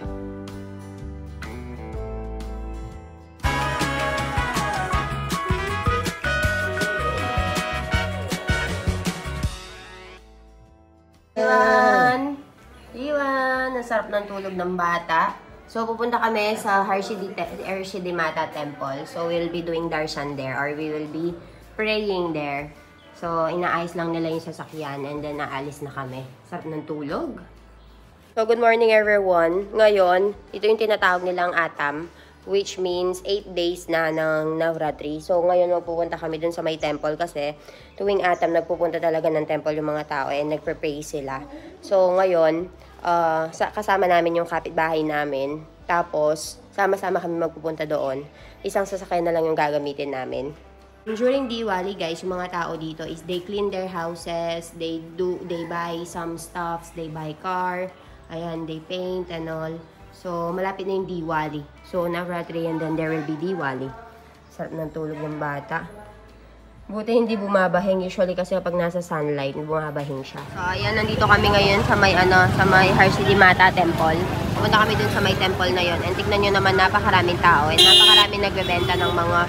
Iwan! Ang sarap ng tulog ng bata. So, pupunta kami sa Harshidimata Temple. So, we'll be doing darshan there or we will be praying there. So, inaayos lang nila yung sasakyan and then naalis na kami. Sarap ng tulog. So, good morning everyone. Ngayon, ito yung tinatawag nilang Atam, which means 8 days na ng Navratri. So, ngayon magpupunta kami dun sa may temple kasi tuwing Atam, nagpupunta talaga ng temple yung mga tao and nagpre-pray sila. So, ngayon, kasama namin yung kapitbahay namin. Tapos, sama-sama kami magpupunta doon. Isang sasakyan na lang yung gagamitin namin. During Diwali, guys, yung mga tao dito is they clean their houses, they buy some stuffs, they buy car, ayan, they paint and all. So, malapit na yung Diwali. So, Navratri and then there will be Diwali. Sarap ng tulog ng bata. Buti hindi bumabahing. Usually kasi kapag nasa sunlight, bumabahing siya. So, ayan, nandito kami ngayon sa may Harshidimata Temple. Pumunta kami dun sa may temple na yon. And tignan nyo naman, napakaraming tao. And napakaraming nagbebenta ng mga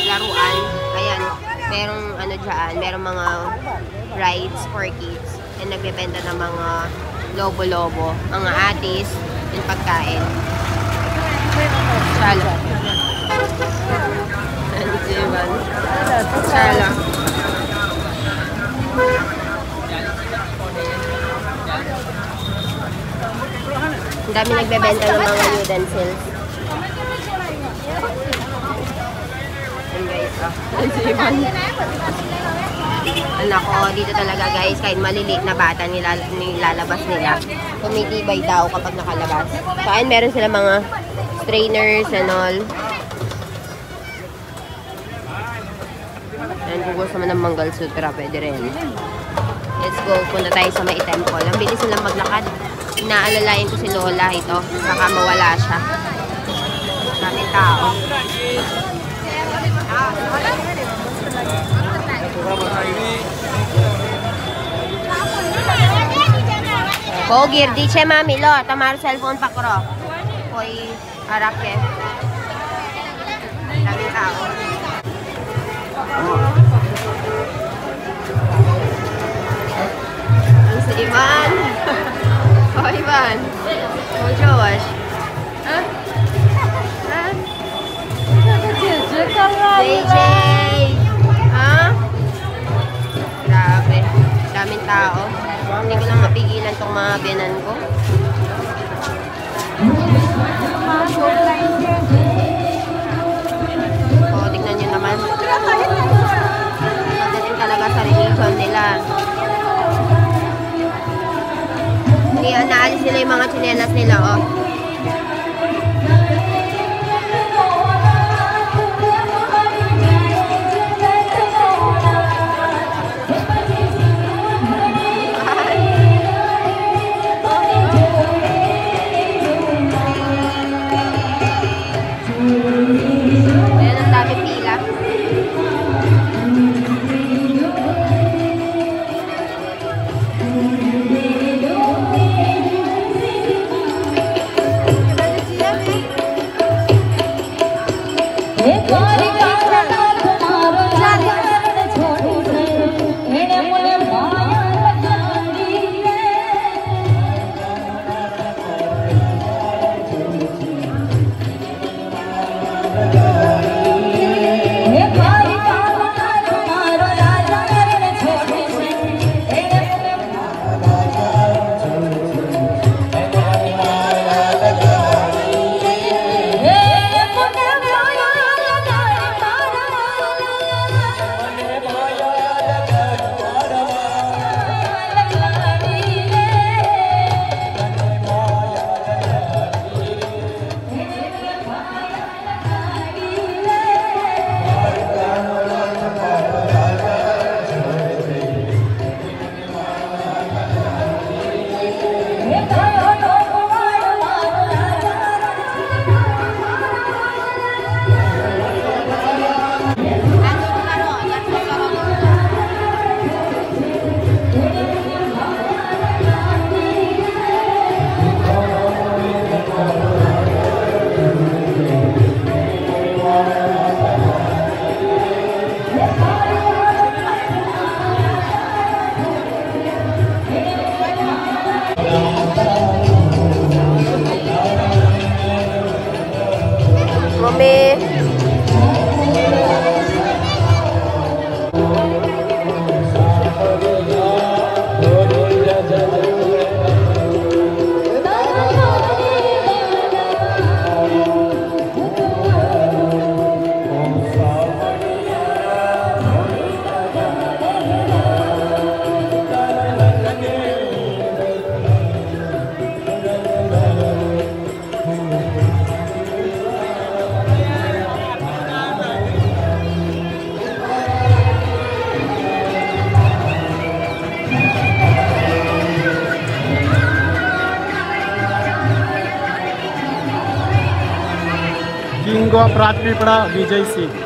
laruan. Ayan, merong merong mga rides for kids. And nagbebenta ng mga lobo-lobo, mga atis, yung pagkain. Shala. Shala. Ang dami nagbebenta ng mga utensils. Ayan guys, anak ko, dito talaga guys, kahit maliliit na bata nilalabas nila. Tumitibay daw kapag nakalabas. So, ayun, meron sila mga trainers and all. And kung gusto mo ng Mangal Sutra, pwede rin. Let's go, punta tayo sa may temple. Ang bilis silang maglakad. Inaalalayan ko si Lola ito. Baka mawala siya. Maraming tao. Kogir, dice mami lo, tomar cellphone pakro. Koy arake. Daming tao. Si Ivan. Oh, Ivan. Oh, Josh. Huh? JJ. Ha? Grabe. Daming tao. Hindi ko lang mapigilan tong mga biyanan ko. O, tignan nyo naman. Pagdating talaga sa religion nila. Hindi, naalis nila yung mga tsinelas nila, oh. King of राजपीपळा विजय Singh.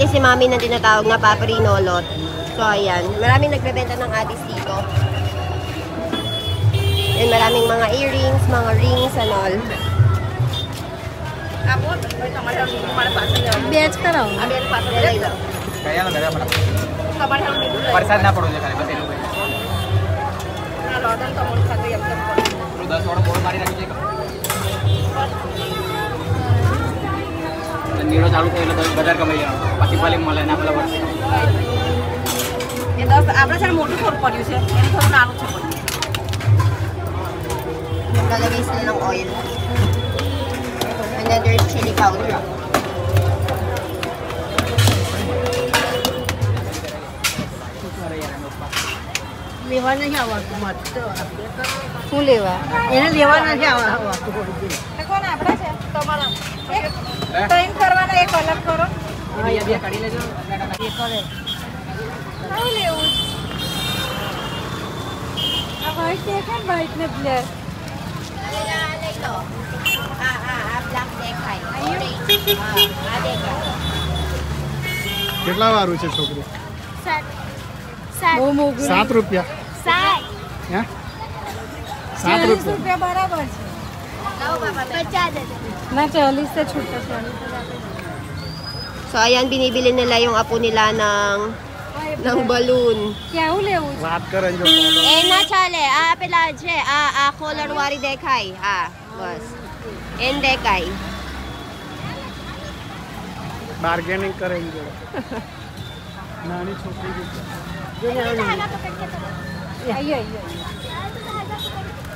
Si Mami na tinatawag na paperinolot. So, ayan. Maraming nagbebenta ng atis dito. And maraming mga earrings, mga rings, and all. बेच कर आओ कया ना गया परेशान ना पड़ो खाली बस एलो ना लॉडन तो मन खाते अब तक 10 और बोल मारी रखी नीरो चालू થયેલો તો બજાર કમાઈ લેવાનો પછી ભલે મળે ના પેલા વર્ષે એ તો આપણે સર મોટું થોડું પડ્યું છે એને થોડું નાનું છે Lalagay sila ng oil. And then there's chili powder. લેવા નહીં આવતું મત શું લેવા એને લેવા નથી આવતું કોણ આપણે છે તમારા ટાઈમ કરવાના એક અલગ કરો બે કાઢી લેજો એ કરે આવું લેવું આ વાઈટ દેખે ને વાઈટ ને બ્લેક Black decay. કેટલા વારું છે છોકરી બહુ મોંઘું 7 રૂપિયા હે 7 રૂપિયા બરાબર છે ના 40 से छूटा So, ayan, binibili nila yung apo nila ng balloon. કેવું લેવું વાત કરે જો Eh, na chale. Pela je. Color wari dekay. Bas. En dekay. Bargaining કરેંગે નાની છોકરી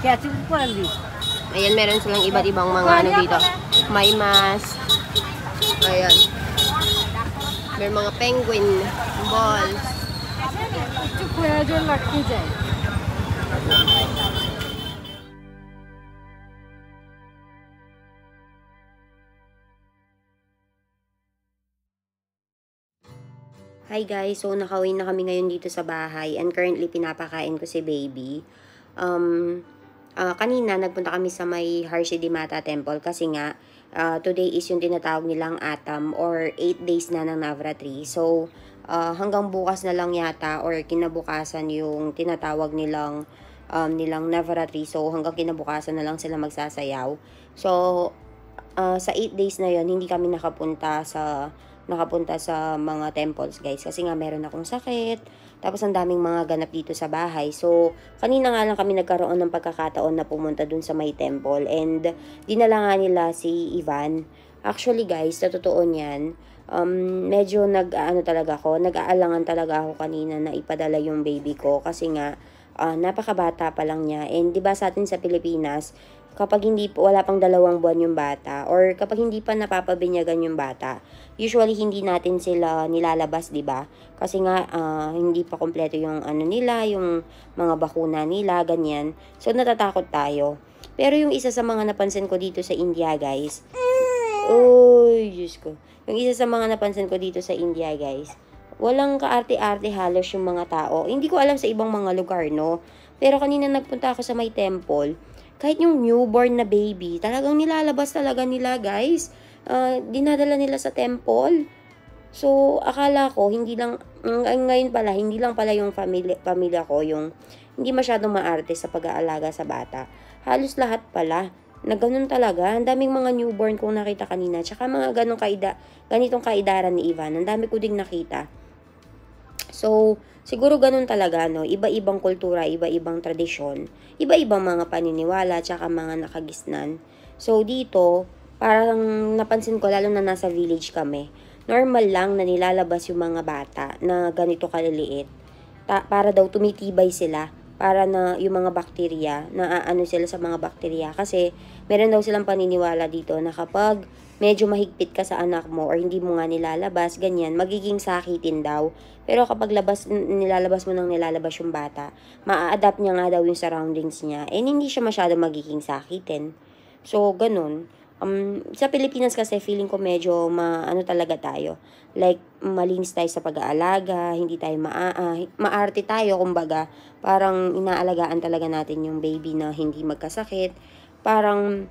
ક્યાંથી પડી Ayan, meron silang iba't ibang mga ano dito. May mask. Ayan. May mga penguin balls. ચૂપ જો લટકી જાય Hi guys, so nakauwi na kami ngayon dito sa bahay and currently pinapakain ko si baby. kanina nagpunta kami sa may Harshidimata Temple kasi nga, today is yung tinatawag nilang Atam or 8 days na ng Navratri. So, hanggang bukas na lang yata or kinabukasan yung tinatawag nilang Navratri. So, hanggang kinabukasan na lang sila magsasayaw. So, sa 8 days na yon hindi kami nakapunta sa mga temples, guys. Kasi nga, meron akong sakit. Tapos, ang daming mga ganap dito sa bahay. So, kanina nga lang kami nagkaroon ng pagkakataon na pumunta dun sa may temple. And, dinala nga nila si Ivan. Actually, guys, sa totoo niyan, medyo nag-aalangan talaga ako kanina na ipadala yung baby ko. Kasi nga, napakabata pa lang niya. And, di ba sa atin sa Pilipinas, kapag wala pang 2 buwan yung bata, or kapag hindi pa napapabinyagan yung bata, usually hindi natin sila nilalabas, 'di ba? Kasi nga hindi pa kompleto yung nila, yung mga bakuna nila, ganyan. So natatakot tayo. Pero yung isa sa mga napansin ko dito sa India, guys. Oy, Diyos ko. Yung isa sa mga napansin ko dito sa India, guys. Walang kaarte-arte halos yung mga tao. Hindi ko alam sa ibang mga lugar, no? Pero kanina nagpunta ako sa may temple. Kahit yung newborn na baby, talagang nilalabas talaga nila, guys. Dinadala nila sa temple. So, akala ko, ngayon pala, hindi lang pala yung pamilya ko, yung hindi masyadong maarte sa pag-aalaga sa bata. Halos lahat pala, na ganun talaga. Ang daming mga newborn kong nakita kanina, tsaka mga ganitong kaidaran ni Ivan. Ang dami ko ding nakita. So, siguro ganun talaga, no? Iba-ibang kultura, iba-ibang tradisyon, iba-ibang mga paniniwala, tsaka mga nakagisnan. So, dito, parang napansin ko, lalo na nasa village kami, normal lang na nilalabas yung mga bata na ganito kaliliit. Para daw tumitibay sila, para na yung mga bakterya, naaano sila sa mga bakterya. Kasi, meron daw silang paniniwala dito na kapag medyo mahigpit ka sa anak mo or hindi mo nga nilalabas, ganyan, magiging sakitin daw. Pero kapag nilalabas mo yung bata, maa-adapt niya nga daw yung surroundings niya, and hindi siya masyado magiging sakitin. So, ganun. Sa Pilipinas kasi, feeling ko medyo talaga tayo. Like, malinis tayo sa pag-aalaga, hindi tayo maarte tayo, kumbaga. Parang inaalagaan talaga natin yung baby na hindi magkasakit. Parang,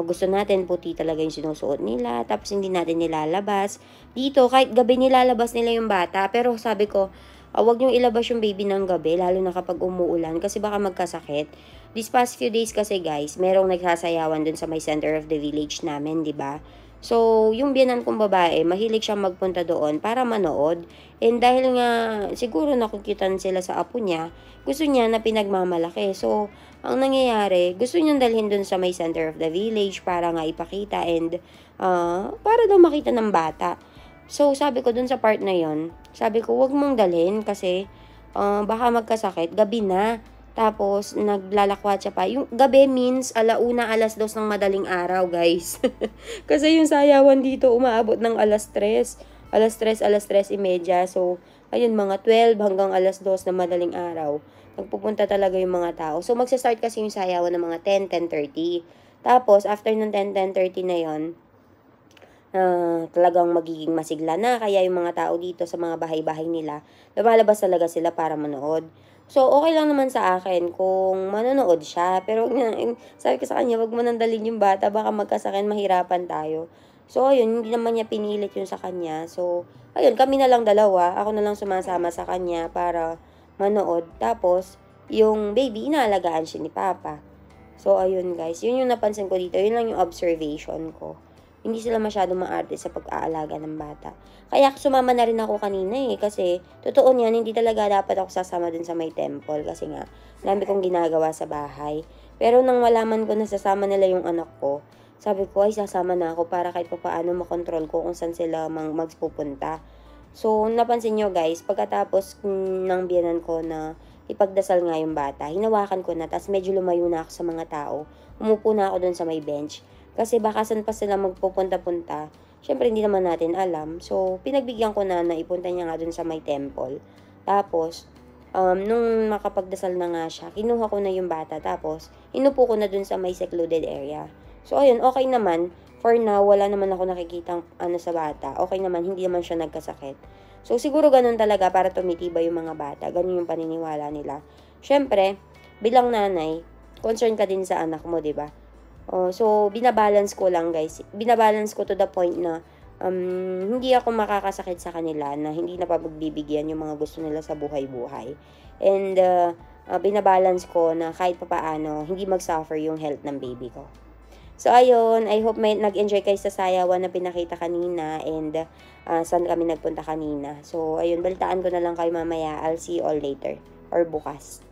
gusto natin puti talaga yung sinusuot nila, tapos hindi natin nilalabas. Dito, kahit gabi nilalabas nila yung bata, pero sabi ko, wag niyong ilabas yung baby ng gabi, lalo na kapag umuulan, kasi baka magkasakit. These past few days kasi, guys, merong nagsasayawan dun sa may center of the village namin, di ba? So, yung biyanan kong babae, mahilig siyang magpunta doon para manood. And dahil nga, siguro nakukitan sila sa apo niya, gusto niya na pinagmamalaki. So, ang nangyayari, gusto niyang dalhin dun sa may center of the village para nga ipakita and para daw makita ng bata. So, sabi ko dun sa part na yon, sabi ko, wag mong dalhin kasi baka magkasakit, gabi na. Tapos, naglalakwat siya pa. Yung gabi means, 1:00, 2:00 ng madaling araw, guys. Kasi yung sayawan dito, umaabot ng 3:00. 3:30. So, ayun, mga 12 hanggang 2:00 na madaling araw. Nagpupunta talaga yung mga tao. So, magsa-start kasi yung sayawan ng mga 10:30. Tapos, after ng 10:30 na yon, talagang magiging masigla na. Kaya yung mga tao dito sa mga bahay-bahay nila, lumalabas talaga sila para manood. So, okay lang naman sa akin kung manonood siya. Pero, sabi ko sa kanya, wag mo nandalin yung bata, baka magkasakit, mahirapan tayo. So, ayun, hindi naman niya pinilit yun sa kanya. So, ayun, kami na lang dalawa. Ako na lang sumasama sa kanya para manood. Tapos, yung baby, inaalagaan siya ni Papa. So, ayun guys, yun yung napansin ko dito. Yun lang yung observation ko. Hindi sila masyadong maarte sa pag-aalaga ng bata. Kaya sumama na rin ako kanina kasi totoo niyan, hindi talaga dapat ako sasama dun sa may temple kasi nga, dami kong ginagawa sa bahay. Pero nang malaman ko na sasama nila yung anak ko, sabi ko ay sasama na ako para kahit paano makontrol ko kung saan sila magpupunta. So, napansin nyo guys, pagkatapos ng biyanan ko na ipagdasal nga yung bata, hinawakan ko na, tapos medyo lumayo na ako sa mga tao. Umupo na ako dun sa may bench. Kasi baka saan pa sila magpupunta-punta. Siyempre, hindi naman natin alam. So, pinagbigyan ko na ipunta niya nga dun sa may temple. Tapos, nung makapagdasal na nga siya, kinuha ko na yung bata. Tapos, inupo ko na dun sa may secluded area. So, ayun, okay naman. For now, wala naman ako nakikitang sa bata. Okay naman, hindi naman siya nagkasakit. So, siguro ganun talaga para tumitibay yung mga bata. Ganun yung paniniwala nila. Siyempre, bilang nanay, concern ka din sa anak mo, 'di ba? So, binabalance ko lang, guys. Binabalance ko to the point na hindi ako makakasakit sa kanila, na hindi na pagbibigyan yung mga gusto nila sa buhay-buhay. And, binabalance ko na kahit papaano, hindi mag-suffer yung health ng baby ko. So, ayun, I hope nag-enjoy kayo sa sayawan na pinakita kanina, and saan kami nagpunta kanina. So, ayun, balitaan ko na lang kayo mamaya. I'll see you all later or bukas.